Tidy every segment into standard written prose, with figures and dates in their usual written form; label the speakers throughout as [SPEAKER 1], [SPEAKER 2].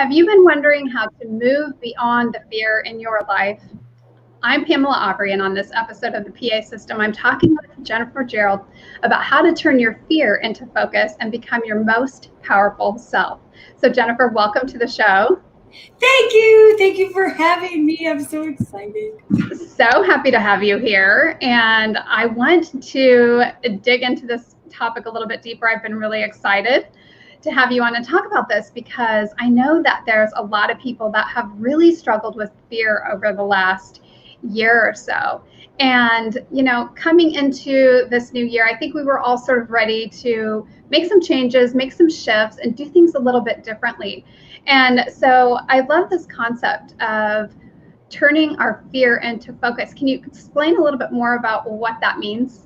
[SPEAKER 1] Have you been wondering how to move beyond the fear in your life? I'm Pamela Aubrey, and on this episode of the PA System, I'm talking with Jennifer Jerald about how to turn your fear into focus and become your most powerful self. So Jennifer, welcome to the show.
[SPEAKER 2] Thank you. Thank you for having me. I'm so excited.
[SPEAKER 1] So happy to have you here. And I want to dig into this topic a little bit deeper. I've been really excited to have you on and talk about this because I know that there's a lot of people that have really struggled with fear over the last year or so. And, you know, coming into this new year, I think we were all sort of ready to make some changes, make some shifts, and do things a little bit differently. And so I love this concept of turning our fear into focus. Can you explain a little bit more about what that means?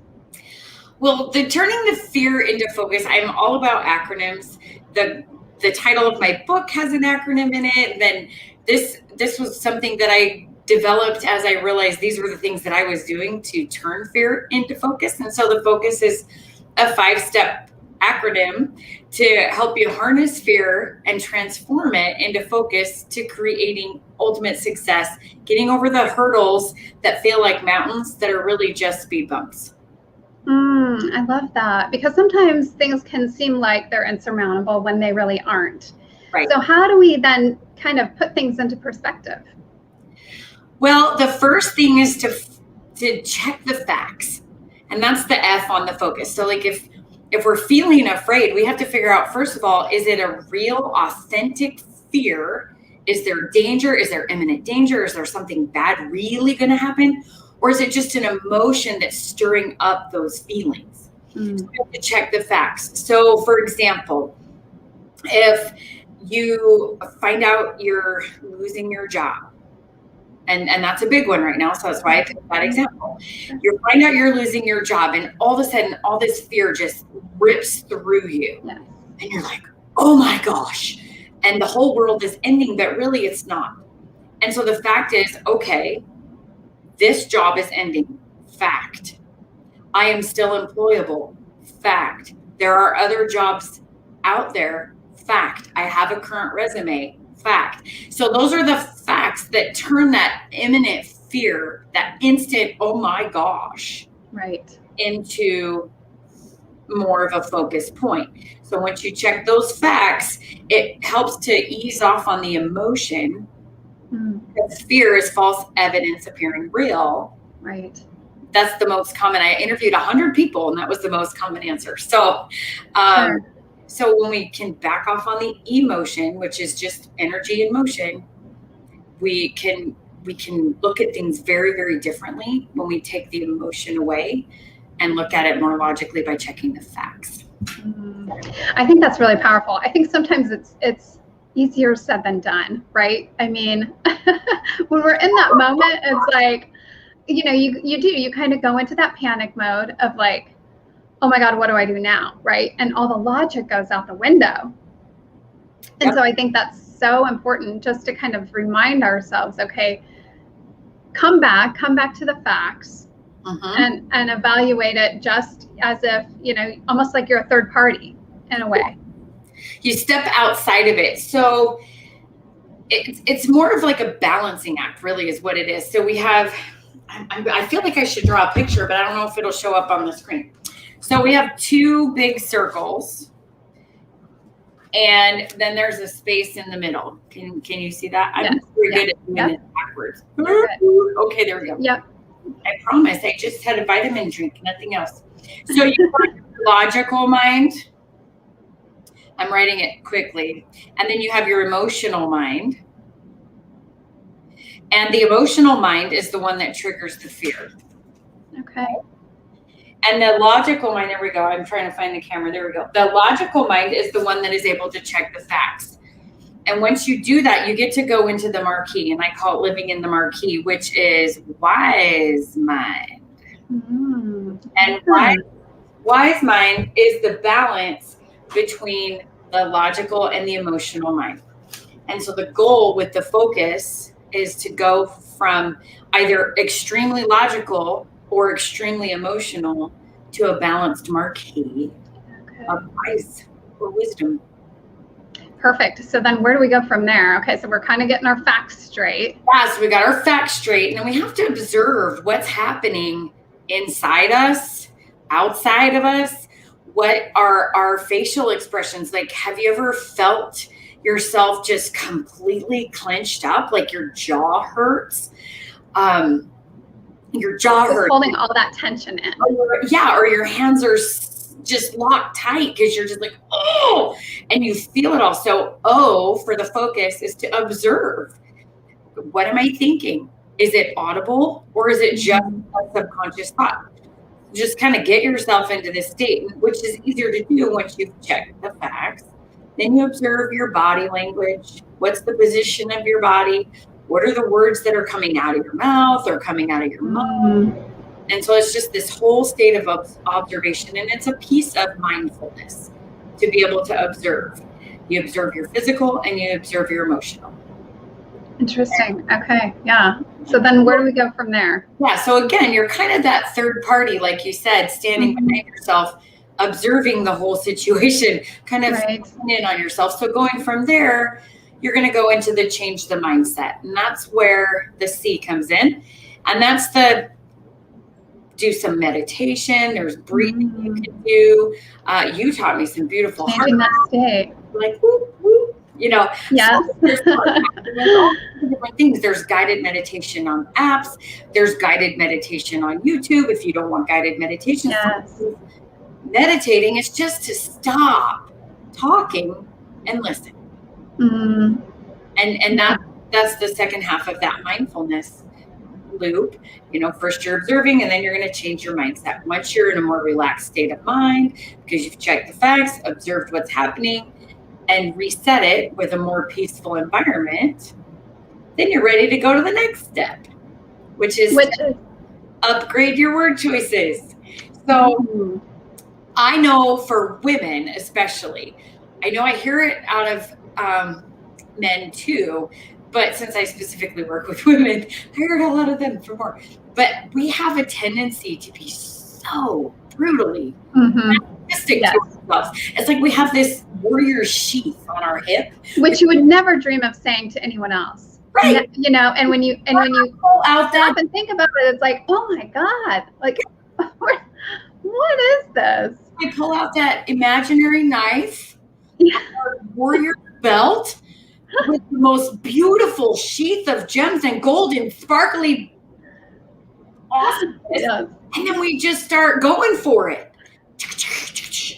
[SPEAKER 2] Well, the turning the fear into focus, I'm all about acronyms. The title of my book has an acronym in it. Then this was something that I developed as I realized these were the things that I was doing to turn fear into focus. And so the focus is a 5-step acronym to help you harness fear and transform it into focus to creating ultimate success, getting over the hurdles that feel like mountains that are really just speed bumps.
[SPEAKER 1] I love that, because sometimes things can seem like they're insurmountable when they really aren't.
[SPEAKER 2] Right.
[SPEAKER 1] So how do we then kind of put things into perspective?
[SPEAKER 2] Well, the first thing is to check the facts, and that's the F on the focus. So like if we're feeling afraid, we have to figure out, first of all, is it a real, authentic fear? Is there danger? Is there imminent danger? Is there something bad really going to happen? Or is it just an emotion that's stirring up those feelings? So we have to check the facts. So for example, if you find out you're losing your job, and that's a big one right now, so that's why I picked that example. You find out you're losing your job, and all of a sudden, all this fear just rips through you.
[SPEAKER 1] Yeah.
[SPEAKER 2] And you're like, oh my gosh. And the whole world is ending, but really it's not. And so the fact is, okay, this job is ending. Fact. I am still employable. Fact. There are other jobs out there. Fact. I have a current resume. Fact. So those are the facts that turn that imminent fear, that instant, oh my gosh,
[SPEAKER 1] right, into
[SPEAKER 2] more of a focus point. So once you check those facts, it helps to ease off on the emotion. Because fear is false evidence appearing real.
[SPEAKER 1] Right.
[SPEAKER 2] That's the most common. I interviewed 100 people, and that was the most common answer. So,
[SPEAKER 1] Sure.
[SPEAKER 2] So when we can back off on the emotion, which is just energy in motion, we can look at things very, very differently when we take the emotion away and look at it more logically by checking the facts.
[SPEAKER 1] I think that's really powerful. I think sometimes it's easier said than done, right? I mean, when we're in that moment, it's like, you know, you kind of go into that panic mode of like, oh my God, what do I do now, right? And all the logic goes out the window. And so I think that's so important, just to kind of remind ourselves, okay, come back to the facts and evaluate it just as if, you know, almost like you're a third party in a way.
[SPEAKER 2] You step outside of it. So it's more of like a balancing act, really, is what it is. So we have, I feel like I should draw a picture, but I don't know if it'll show up on the screen. So we have 2 big circles, and then there's a space in the middle. Can you see that? I'm very good at doing it backwards. Okay, there we go.
[SPEAKER 1] Yep.
[SPEAKER 2] I promise. I just had a vitamin drink, nothing else. So you have your logical mind. I'm writing it quickly. And then you have your emotional mind. And the emotional mind is the one that triggers the fear.
[SPEAKER 1] Okay.
[SPEAKER 2] And the logical mind, there we go. I'm trying to find the camera. There we go. The logical mind is the one that is able to check the facts. And once you do that, you get to go into the marquee. And I call it living in the marquee, which is wise mind. And wise mind is the balance between the logical and the emotional mind. And so the goal with the focus is to go from either extremely logical or extremely emotional to a balanced marquee of wise or wisdom.
[SPEAKER 1] Perfect. So then where do we go from there? Okay, so we're kind of getting our facts straight.
[SPEAKER 2] Yeah, so we got our facts straight, and then we have to observe what's happening inside us, outside of us. What are our facial expressions? Like, have you ever felt yourself just completely clenched up, like your jaw hurts? Your jaw
[SPEAKER 1] Just
[SPEAKER 2] hurts.
[SPEAKER 1] holding all that tension in.
[SPEAKER 2] Or your hands are just locked tight because you're just like, oh, and you feel it all. So O for the focus is to observe. What am I thinking? Is it audible or is it just a subconscious thought? Just kind of get yourself into this state, which is easier to do once you've checked the facts. Then you observe your body language. What's the position of your body? What are the words that are coming out of your mouth or coming out of your mind? And so it's just this whole state of observation, and it's a piece of mindfulness to be able to observe. You observe your physical and you observe your emotional.
[SPEAKER 1] Interesting. Okay. Yeah. So then where do we go from there?
[SPEAKER 2] Yeah. So again, you're kind of that third party, like you said, standing behind yourself, observing the whole situation, kind of in on yourself. So going from there, you're going to go into the change the mindset. And that's where the C comes in. And that's the do some meditation. There's breathing you can do. You taught me some beautiful
[SPEAKER 1] changing that state.
[SPEAKER 2] Like, whoop, whoop, you know.
[SPEAKER 1] Yes.
[SPEAKER 2] So there's all different things. There's guided meditation on apps. There's guided meditation on YouTube. If you don't want guided meditation, meditating is just to stop talking and listen. And that's the second half of that mindfulness loop. You know, first you're observing and then you're going to change your mindset. Once you're in a more relaxed state of mind because you've checked the facts, observed what's happening, and reset it with a more peaceful environment, then you're ready to go to the next step, which is upgrade your word choices. So I know for women especially, I know I hear it out of men too, but since I specifically work with women, I heard a lot of them for more. But we have a tendency to be so brutally narcissistic to ourselves. It's like we have this warrior sheath on our hip,
[SPEAKER 1] which you would never dream of saying to anyone else.
[SPEAKER 2] Right.
[SPEAKER 1] You know, and when you
[SPEAKER 2] pull out that
[SPEAKER 1] and think about it, it's like, oh my God, like what is this?
[SPEAKER 2] I pull out that imaginary knife, warrior belt, with the most beautiful sheath of gems and gold and sparkly awesomeness.
[SPEAKER 1] Yes.
[SPEAKER 2] And then we just start going for it.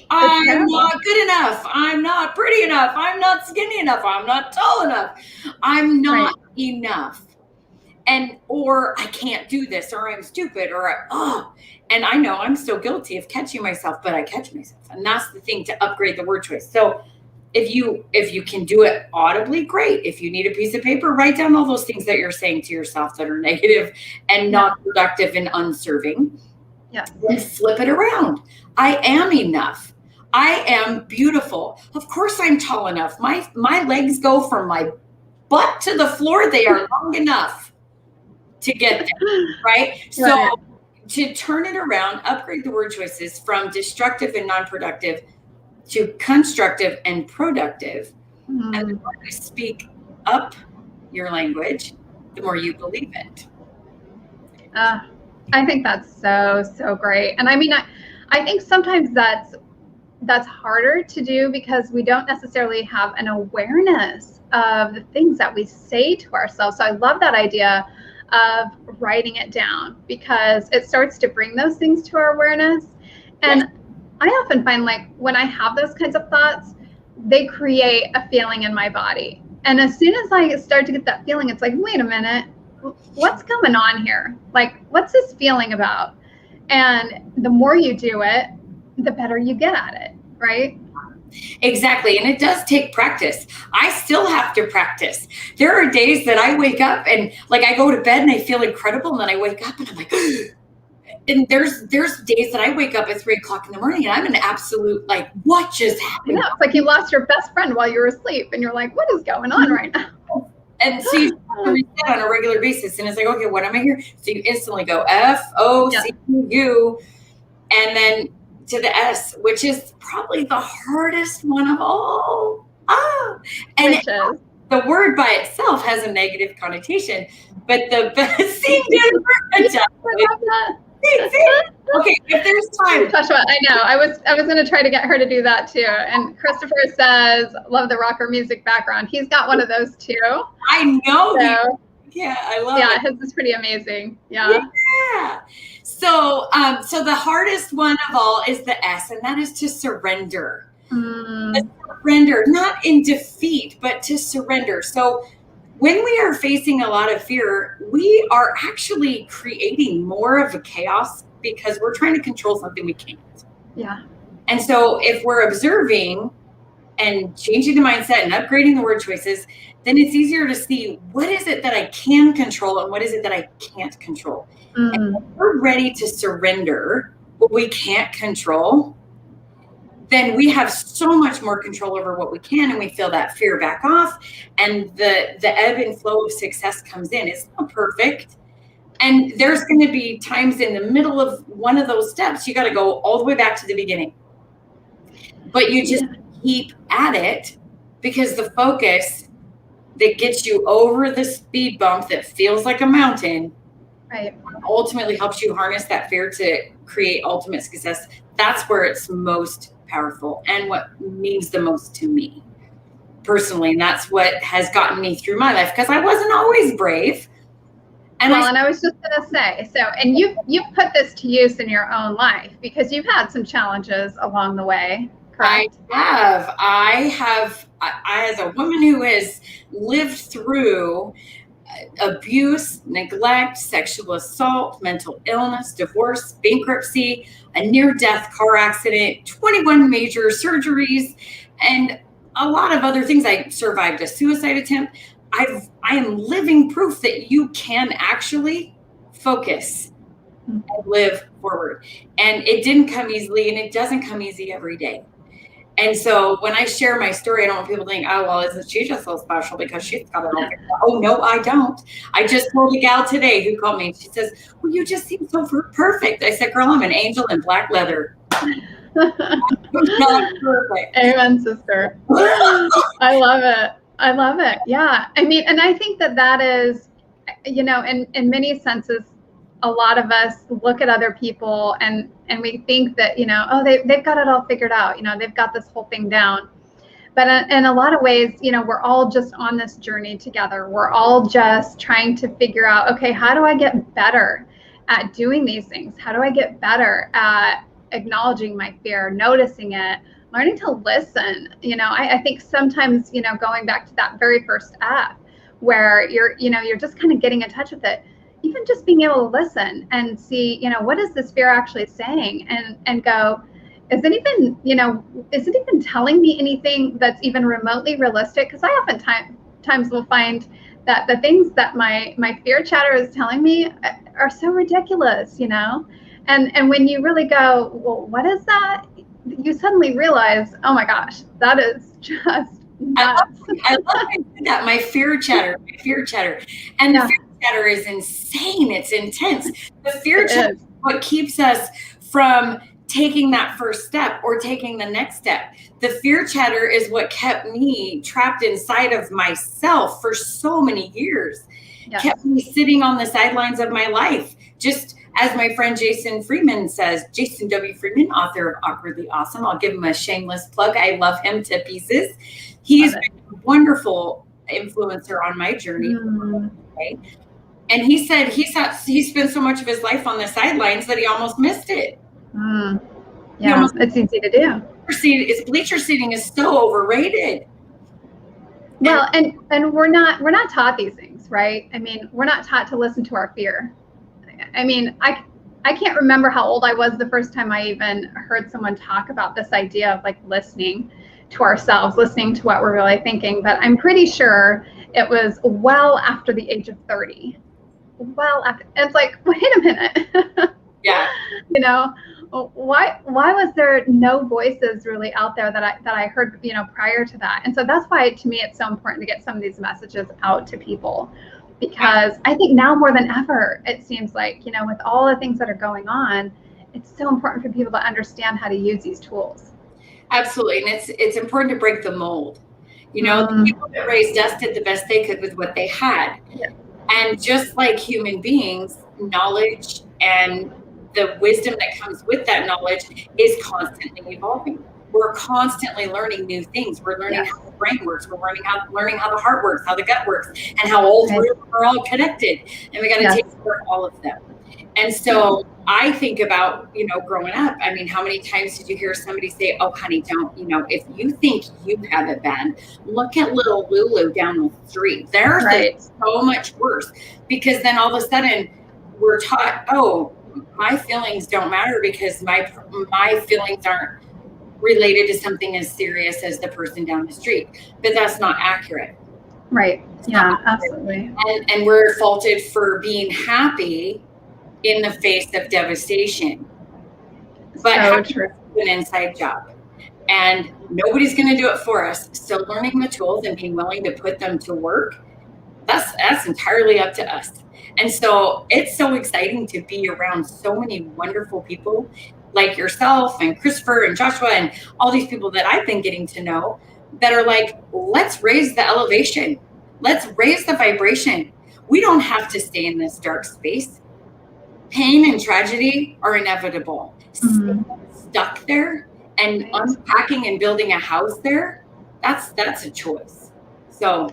[SPEAKER 2] I'm not good enough. I'm not pretty enough. I'm not skinny enough. I'm not tall enough. I'm not enough. And, or I can't do this, or I'm stupid, or and I know I'm so guilty of catching myself, but I catch myself. And that's the thing, to upgrade the word choice. So if you can do it audibly, great. If you need a piece of paper, write down all those things that you're saying to yourself that are negative and not productive and unserving.
[SPEAKER 1] Yeah.
[SPEAKER 2] Then flip it around. I am enough. I am beautiful. Of course I'm tall enough. My legs go from my butt to the floor. They are long enough to get there, right? So to turn it around, upgrade the word choices from destructive and non-productive to constructive and productive. And the more you speak up your language, the more you believe it.
[SPEAKER 1] I think that's so great. And I mean, I think sometimes that's harder to do because we don't necessarily have an awareness of the things that we say to ourselves. So I love that idea of writing it down because it starts to bring those things to our awareness. And I often find, like, when I have those kinds of thoughts, they create a feeling in my body. And as soon as I start to get that feeling, it's like, wait a minute, what's going on here? Like, what's this feeling about? And the more you do it, the better you get at it, right?
[SPEAKER 2] Exactly. And it does take practice. I still have to practice. There are days that I wake up and, like, I go to bed and I feel incredible. And then I wake up and I'm like, and there's days that I wake up at 3:00 in the morning and I'm an absolute, like, what just happened?
[SPEAKER 1] Yeah, it's like you lost your best friend while you were asleep and you're like, what is going on right now?
[SPEAKER 2] And so you have to reset on a regular basis. And it's like, okay, what am I here? So you instantly go F.O.C.U. and then to the S, which is probably the hardest one of all. Ah, and
[SPEAKER 1] Which is
[SPEAKER 2] the word by itself has a negative connotation, but the best thing, Jennifer, okay, if there's time.
[SPEAKER 1] Joshua, I know. I was going to try to get her to do that too. And Christopher says, love the rocker music background. He's got one of those too.
[SPEAKER 2] I know.
[SPEAKER 1] So,
[SPEAKER 2] yeah, I love it.
[SPEAKER 1] Yeah, his is pretty amazing. Yeah.
[SPEAKER 2] So, so the hardest one of all is the S, and that is to surrender. Surrender, not in defeat, but to surrender. So when we are facing a lot of fear, we are actually creating more of a chaos because we're trying to control something we can't.
[SPEAKER 1] Yeah.
[SPEAKER 2] And so if we're observing and changing the mindset and upgrading the word choices, then it's easier to see what is it that I can control and what is it that I can't control. And if we're ready to surrender what we can't control, then we have so much more control over what we can, and we feel that fear back off, and the ebb and flow of success comes in. It's not perfect, and there's going to be times in the middle of one of those steps you got to go all the way back to the beginning, but you just keep at it, because the focus that gets you over the speed bump that feels like a mountain,
[SPEAKER 1] right,
[SPEAKER 2] ultimately helps you harness that fear to create ultimate success. That's where it's most powerful and what means the most to me personally. And that's what has gotten me through my life, because I wasn't always brave. And
[SPEAKER 1] and I was just going to say, so, and you've put this to use in your own life because you've had some challenges along the way, correct?
[SPEAKER 2] I have, as a woman who has lived through abuse, neglect, sexual assault, mental illness, divorce, bankruptcy, a near-death car accident, 21 major surgeries, and a lot of other things. I survived a suicide attempt. I am living proof that you can actually focus and live forward. And it didn't come easily, and it doesn't come easy every day. And so when I share my story, I don't want people to think, oh, well, isn't she just so special because she's got it all figured out? Oh, no, I don't. I just told a gal today who called me. She says, well, you just seem so perfect. I said, girl, I'm an angel in black leather. Not perfect.
[SPEAKER 1] Amen, sister. I love it. I love it. Yeah. I mean, and I think that is, in many senses, a lot of us look at other people and we think that, oh, they've got it all figured out. They've got this whole thing down. But in a lot of ways, we're all just on this journey together. We're all just trying to figure out, okay, how do I get better at doing these things? How do I get better at acknowledging my fear, noticing it, learning to listen? I think sometimes, going back to that very first F, where you're just kind of getting in touch with it. Even just being able to listen and see, what is this fear actually saying, and go, is it even telling me anything that's even remotely realistic? Because I oftentimes will find that the things that my fear chatter is telling me are so ridiculous, and when you really go, well, what is that? You suddenly realize, oh my gosh, that is just nuts.
[SPEAKER 2] I love that. My fear chatter, and the fear chatter is insane. It's intense. The fear chatter is what keeps us from taking that first step or taking the next step. The fear chatter is what kept me trapped inside of myself for so many years. Yes. Kept me sitting on the sidelines of my life. Just as my friend Jason Freeman says, Jason W. Freeman, author of Awkwardly Awesome. I'll give him a shameless plug. I love him to pieces. He's been a wonderful influencer on my journey. Okay? And he said he spent so much of his life on the sidelines that he almost missed it.
[SPEAKER 1] Yeah, it's easy to do.
[SPEAKER 2] Bleacher seating is so overrated.
[SPEAKER 1] Well, and we're not taught these things, right? I mean, we're not taught to listen to our fear. I mean, I can't remember how old I was the first time I even heard someone talk about this idea of like listening to ourselves, listening to what we're really thinking. But I'm pretty sure it was well after the age of 30. Well after. It's like, wait a minute.
[SPEAKER 2] Yeah.
[SPEAKER 1] Why was there no voices really out there that I heard, prior to that? And so that's why, to me, it's so important to get some of these messages out to people, because I think now more than ever, it seems like, with all the things that are going on, it's so important for people to understand how to use these tools.
[SPEAKER 2] Absolutely. And it's important to break the mold. You know, the people that raised us did the best they could with what they had.
[SPEAKER 1] Yeah.
[SPEAKER 2] And just like human beings, knowledge and the wisdom that comes with that knowledge is constantly evolving. We're constantly learning new things. We're learning how the brain works. We're learning how the heart works, how the gut works, and how all three of them are all connected. And we got to take care of all of them. And so I think about, you know, growing up, I mean, how many times did you hear somebody say, oh, honey, don't, you know, if you think you have it bad, look at little Lulu down the street. Theirs is so much worse, because then all of a sudden we're taught, oh, my feelings don't matter because my feelings aren't related to something as serious as the person down the street. But that's not accurate.
[SPEAKER 1] Right. Yeah, absolutely.
[SPEAKER 2] And we're faulted for being happy in the face of devastation. But it's an inside job, and nobody's going to do it for us. So learning the tools and being willing to put them to work, that's entirely up to us. And so it's so exciting to be around so many wonderful people like yourself and Christopher and Joshua and all these people that I've been getting to know that are like, let's raise the elevation. Let's raise the vibration. We don't have to stay in this dark space. Pain and tragedy are inevitable. Stuck there and unpacking and building a house there, that's a choice. So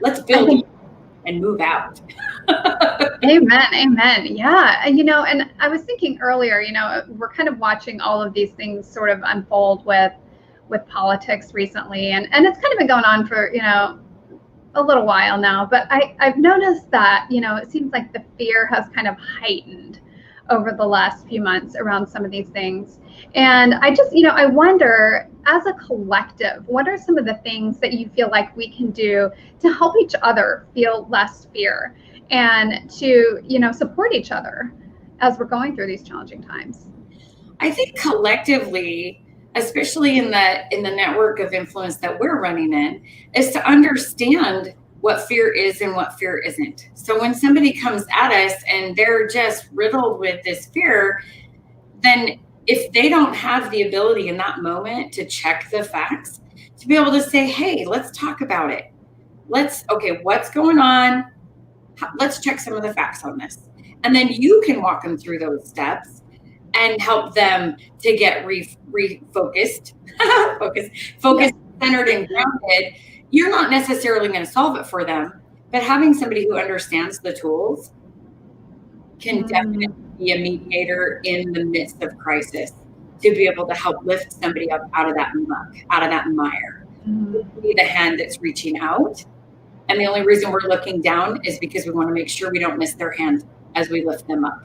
[SPEAKER 2] let's build and move out.
[SPEAKER 1] Amen. Yeah. You know, and I was thinking earlier, you know, we're kind of watching all of these things sort of unfold with politics recently. And it's kind of been going on for, you know, a little while now, but I've noticed that, you know, it seems like the fear has kind of heightened over the last few months around some of these things. And I just, you know, I wonder, as a collective, what are some of the things that you feel like we can do to help each other feel less fear and to, you know, support each other as we're going through these challenging times?
[SPEAKER 2] I think collectively, especially in the network of influence that we're running in, is to understand what fear is and what fear isn't. So when somebody comes at us and they're just riddled with this fear, then if they don't have the ability in that moment to check the facts, to be able to say, hey, let's talk about it. Okay, what's going on? Let's check some of the facts on this. And then you can walk them through those steps and help them to get refocused, focused, centered, and grounded. You're not necessarily going to solve it for them, but having somebody who understands the tools can definitely be a mediator in the midst of crisis to be able to help lift somebody up out of that muck, out of that mire. Be the hand that's reaching out. And the only reason we're looking down is because we want to make sure we don't miss their hand as we lift them up.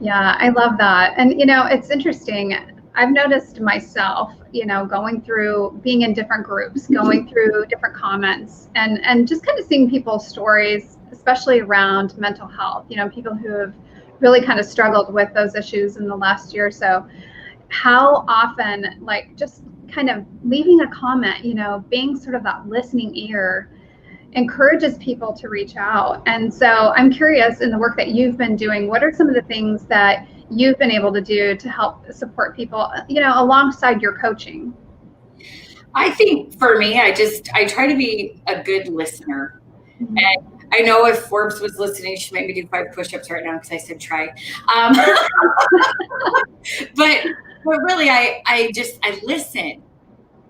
[SPEAKER 1] Yeah, I love that. And, you know, it's interesting. I've noticed myself, you know, going through being in different groups, going through different comments and just kind of seeing people's stories, especially around mental health, you know, people who have really kind of struggled with those issues in the last year or so. How often, like, just kind of leaving a comment, you know, being sort of that listening ear encourages people to reach out. And so I'm curious, in the work that you've been doing, what are some of the things that you've been able to do to help support people, you know, alongside your coaching?
[SPEAKER 2] I think for me, I try to be a good listener. And I know if Forbes was listening, she made me do 5 push-ups right now because I said try. But really, I listen.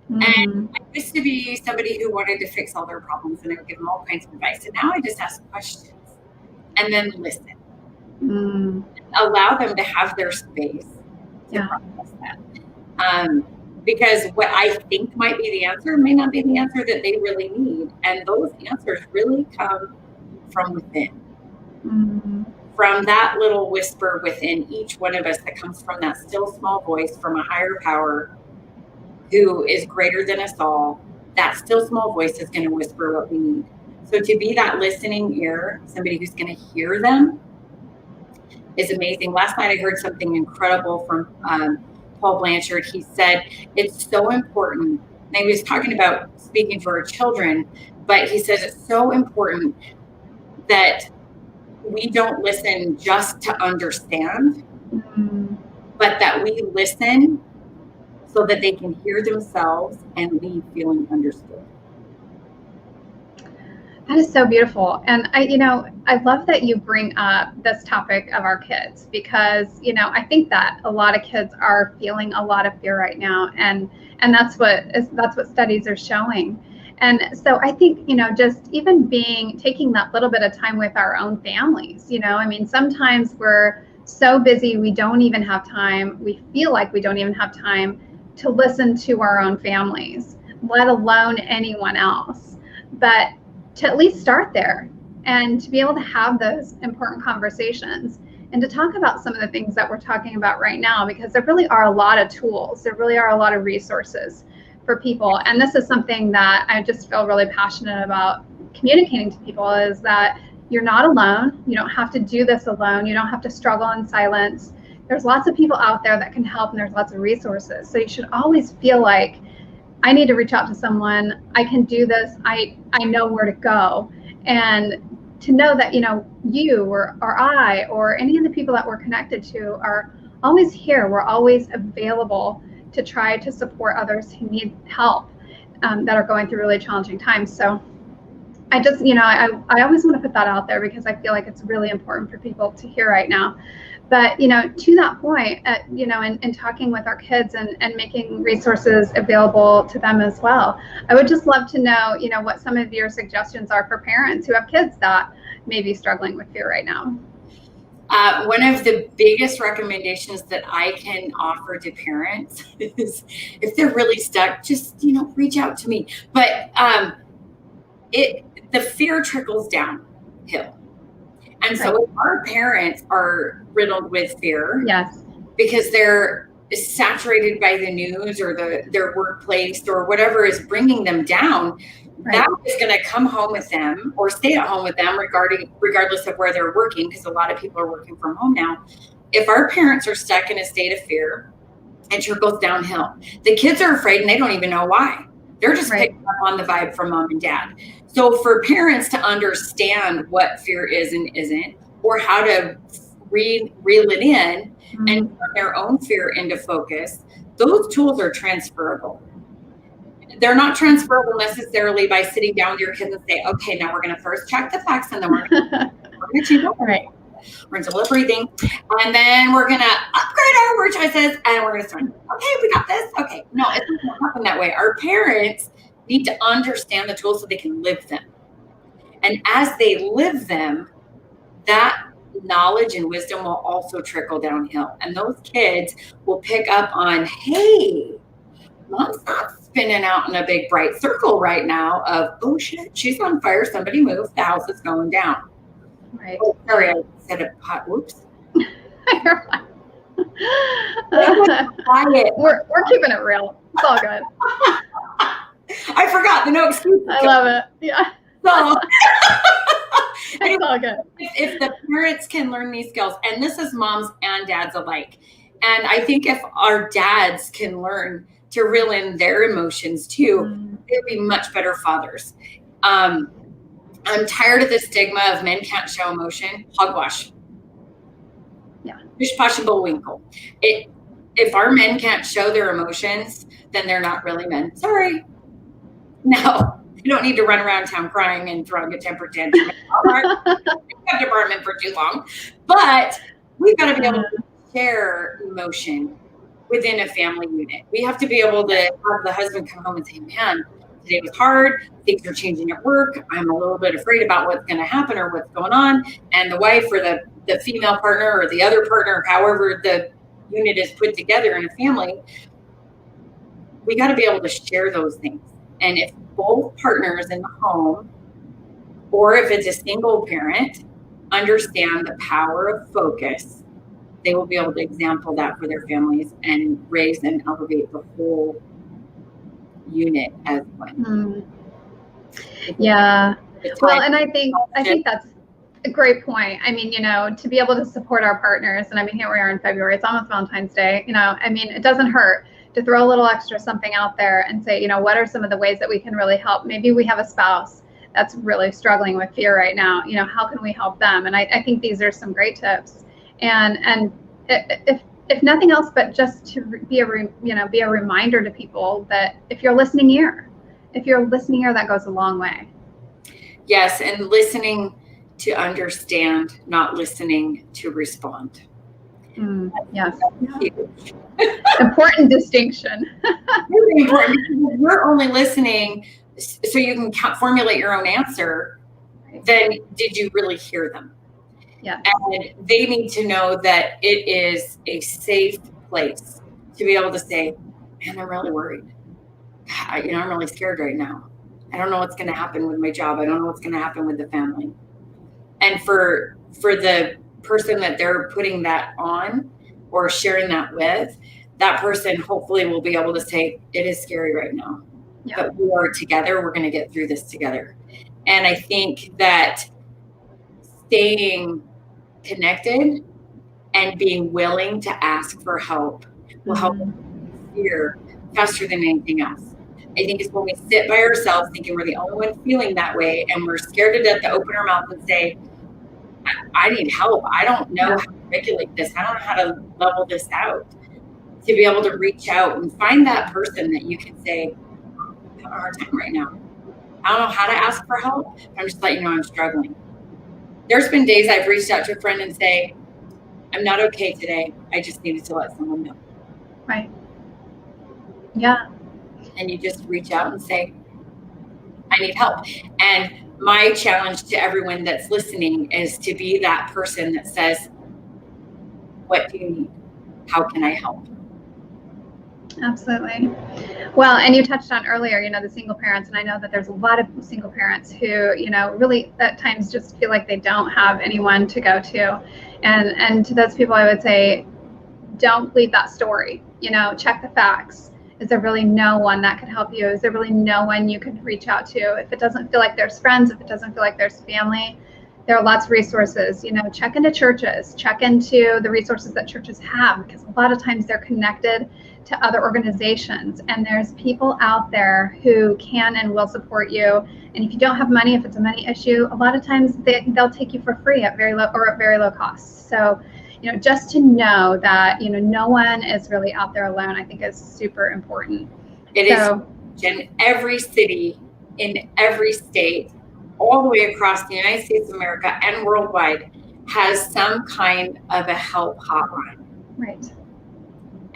[SPEAKER 2] And I used to be somebody who wanted to fix all their problems, and I would give them all kinds of advice. And now I just ask questions and then listen. Allow them to have their space to process that. Because what I think might be the answer may not be the answer that they really need. And those answers really come from within. From that little whisper within each one of us that comes from that still small voice from a higher power who is greater than us all. That still small voice is going to whisper what we need. So to be that listening ear, somebody who's going to hear them, is amazing. Last night I heard something incredible from Paul Blanchard. He said it's so important. And he was talking about speaking for our children, but he says it's so important that we don't listen just to understand, but that we listen so that they can hear themselves and leave feeling understood.
[SPEAKER 1] That is so beautiful. And I love that you bring up this topic of our kids, because, I think that a lot of kids are feeling a lot of fear right now. And that's what studies are showing. And so I think, just even taking that little bit of time with our own families, sometimes we're so busy, we don't even have time. We feel like we don't even have time to listen to our own families, let alone anyone else. But to at least start there and to be able to have those important conversations and to talk about some of the things that we're talking about right now, because there really are a lot of tools, there really are a lot of resources for people. And this is something that I just feel really passionate about communicating to people, is that you're not alone. You don't have to do this alone. You don't have to struggle in silence. There's lots of people out there that can help, and there's lots of resources. So you should always feel like, I need to reach out to someone. I can do this. I know where to go. And to know that, you or I or any of the people that we're connected to are always here. We're always available to try to support others who need help, that are going through really challenging times. So I just, I always want to put that out there, because I feel like it's really important for people to hear right now. But, to that point, in talking with our kids and making resources available to them as well, I would just love to know, what some of your suggestions are for parents who have kids that may be struggling with fear right now.
[SPEAKER 2] One of the biggest recommendations that I can offer to parents is, if they're really stuck, just, reach out to me. But the fear trickles downhill. And so if our parents are riddled with fear,
[SPEAKER 1] yes,
[SPEAKER 2] because they're saturated by the news or their workplace or whatever is bringing them down, that is going to come home with them or stay at home with them, regardless of where they're working, because a lot of people are working from home now. If our parents are stuck in a state of fear, it trickles downhill. The kids are afraid and they don't even know why. They're just picking up on the vibe from mom and dad. So for parents to understand what fear is and isn't, or how to reel it in and turn their own fear into focus, those tools are transferable. They're not transferable necessarily by sitting down with your kids and say, okay, now we're going to first check the facts, and then we're going to change over. We're going to lip breathing, and then we're going to upgrade our word choices, and we're going to start. Okay, we got this. Okay, no, it's not happen that way. Our parents need to understand the tools so they can live them, and as they live them, that knowledge and wisdom will also trickle downhill, and those kids will pick up on, hey, mom's not spinning out in a big bright circle right now of, oh shit, she's on fire, somebody move, the house is going down. Oh, sorry, I said it hot. Whoops.
[SPEAKER 1] We're keeping it real. It's all good.
[SPEAKER 2] I forgot the no excuse.
[SPEAKER 1] I love it. Yeah.
[SPEAKER 2] So
[SPEAKER 1] it's all good.
[SPEAKER 2] If the parents can learn these skills, and this is moms and dads alike, and I think if our dads can learn to reel in their emotions too, they'd be much better fathers. I'm tired of the stigma of men can't show emotion. Hogwash.
[SPEAKER 1] Yeah.
[SPEAKER 2] Bish, posh, and bullwinkle. If our men can't show their emotions, then they're not really men. Sorry. No, you don't need to run around town crying and throwing a temper tantrum. Department for too long. But we've got to be able to share emotion within a family unit. We have to be able to have the husband come home and say, man, today was hard. Things are changing at work. I'm a little bit afraid about what's going to happen or what's going on. And the wife or the female partner or the other partner, however the unit is put together in a family, we got to be able to share those things. And if both partners in the home, or if it's a single parent, understand the power of focus, they will be able to example that for their families and raise and elevate the whole unit as one.
[SPEAKER 1] Yeah. Well, and I think that's a great point. I mean, to be able to support our partners, and I mean, here we are in February, it's almost Valentine's Day, I mean, it doesn't hurt to throw a little extra something out there and say, what are some of the ways that we can really help? Maybe we have a spouse that's really struggling with fear right now. How can we help them? And I think these are some great tips. And if if nothing else, but just to be a reminder to people that if you're a listening ear, that goes a long way.
[SPEAKER 2] Yes, and listening to understand, not listening to respond.
[SPEAKER 1] Yes. Important distinction.
[SPEAKER 2] Really important, because if you're only listening so you can formulate your own answer, then did you really hear them?
[SPEAKER 1] Yeah.
[SPEAKER 2] And they need to know that it is a safe place to be able to say, man, I'm really worried. I'm really scared right now. I don't know what's going to happen with my job. I don't know what's going to happen with the family. And for the person that they're putting that on or sharing that with, that person hopefully will be able to say, it is scary right now, but we are together. We're going to get through this together. And I think that staying connected and being willing to ask for help will help fear faster than anything else. I think it's when we sit by ourselves thinking we're the only one feeling that way, and we're scared to death to open our mouth and say, I need help. I don't know how to regulate this. I don't know how to level this out. To be able to reach out and find that person that you can say, I'm having a hard time right now. I don't know how to ask for help. I'm just letting you know I'm struggling. There's been days I've reached out to a friend and say, I'm not okay today. I just needed to let someone know.
[SPEAKER 1] Right. Yeah.
[SPEAKER 2] And you just reach out and say, I need help. And my challenge to everyone that's listening is to be that person that says, what do you need? How can I help?
[SPEAKER 1] Absolutely. Well, and you touched on earlier, the single parents, and I know that there's a lot of single parents who, really at times just feel like they don't have anyone to go to. And to those people, I would say, don't believe that story. Check the facts. Is there really no one that could help you? Is there really no one you could reach out to? If it doesn't feel like there's friends, if it doesn't feel like there's family, there are lots of resources. Check into churches, check into the resources that churches have, because a lot of times they're connected to other organizations, and there's people out there who can and will support you. And if you don't have money, if it's a money issue, a lot of times they'll take you for free at very low costs. So, just to know that, no one is really out there alone, I think is super important.
[SPEAKER 2] It is in every city, in every state, all the way across the United States of America and worldwide, has some kind of a help hotline.
[SPEAKER 1] Right.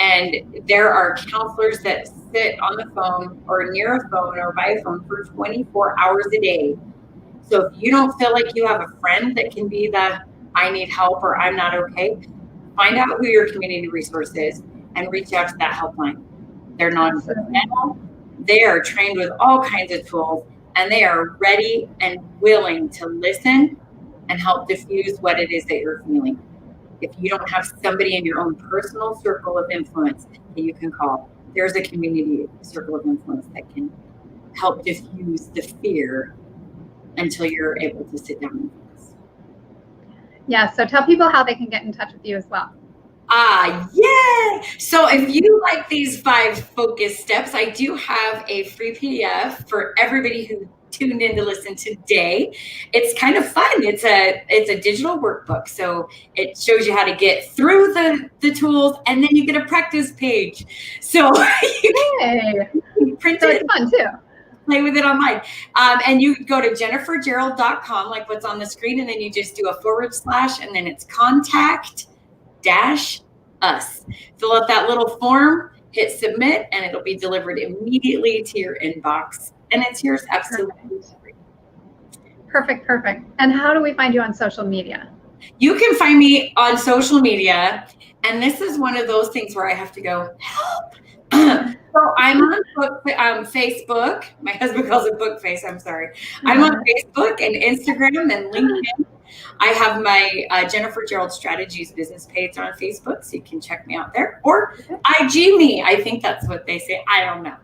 [SPEAKER 2] And there are counselors that sit on the phone or near a phone or by a phone for 24 hours a day. So if you don't feel like you have a friend that can be the I need help or I'm not okay, find out who your community resource is and reach out to that helpline. They're non-judgmental. They are trained with all kinds of tools, and they are ready and willing to listen and help diffuse what it is that you're feeling. If you don't have somebody in your own personal circle of influence that you can call, there's a community circle of influence that can help diffuse the fear until you're able to sit down and focus.
[SPEAKER 1] Yeah, so tell people how they can get in touch with you as well.
[SPEAKER 2] Yeah. So if you like these 5 focus steps, I do have a free PDF for everybody who tuned in to listen today. It's kind of fun. It's a digital workbook. So it shows you how to get through the tools, and then you get a practice page. So you print it.
[SPEAKER 1] It's fun too.
[SPEAKER 2] Play with it online. And you go to jenniferjerald.com, like what's on the screen, and then you just do a / and then it's contact -us. Fill out that little form, hit submit, and it'll be delivered immediately to your inbox. And it's yours absolutely free.
[SPEAKER 1] Perfect. And how do we find you on social media?
[SPEAKER 2] You can find me on social media, and this is one of those things where I have to go, help. So I'm on Facebook. My husband calls it book face. I'm sorry. I'm on Facebook and Instagram and LinkedIn. I have my Jennifer Jerald Strategies business page on Facebook, so you can check me out there. Or IG me. I think that's what they say. I don't know.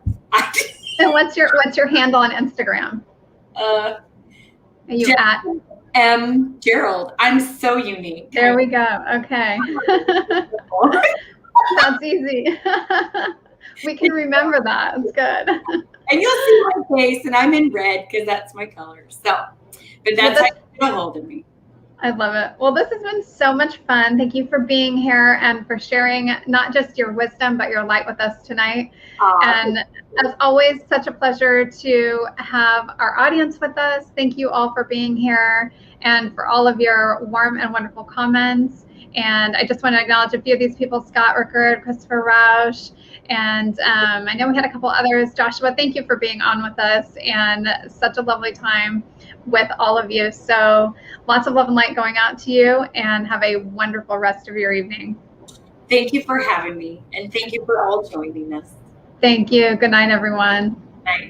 [SPEAKER 1] And what's your handle on Instagram?
[SPEAKER 2] Are
[SPEAKER 1] you at
[SPEAKER 2] M. Jerald? I'm so unique.
[SPEAKER 1] There we go. Okay. That's easy. We can remember that. It's good.
[SPEAKER 2] And you'll see my face, and I'm in red because that's my color. So, but that's how you get a hold of me.
[SPEAKER 1] I love it. Well, this has been so much fun. Thank you for being here and for sharing not just your wisdom, but your light with us tonight. And as always, such a pleasure to have our audience with us. Thank you all for being here and for all of your warm and wonderful comments. And I just want to acknowledge a few of these people: Scott Rickard, Christopher Roush, and I know we had a couple others. Joshua, thank you for being on with us, and such a lovely time with all of you. So lots of love and light going out to you, and have a wonderful rest of your evening.
[SPEAKER 2] Thank you for having me, and thank you for all joining us.
[SPEAKER 1] Thank you. Good night, everyone.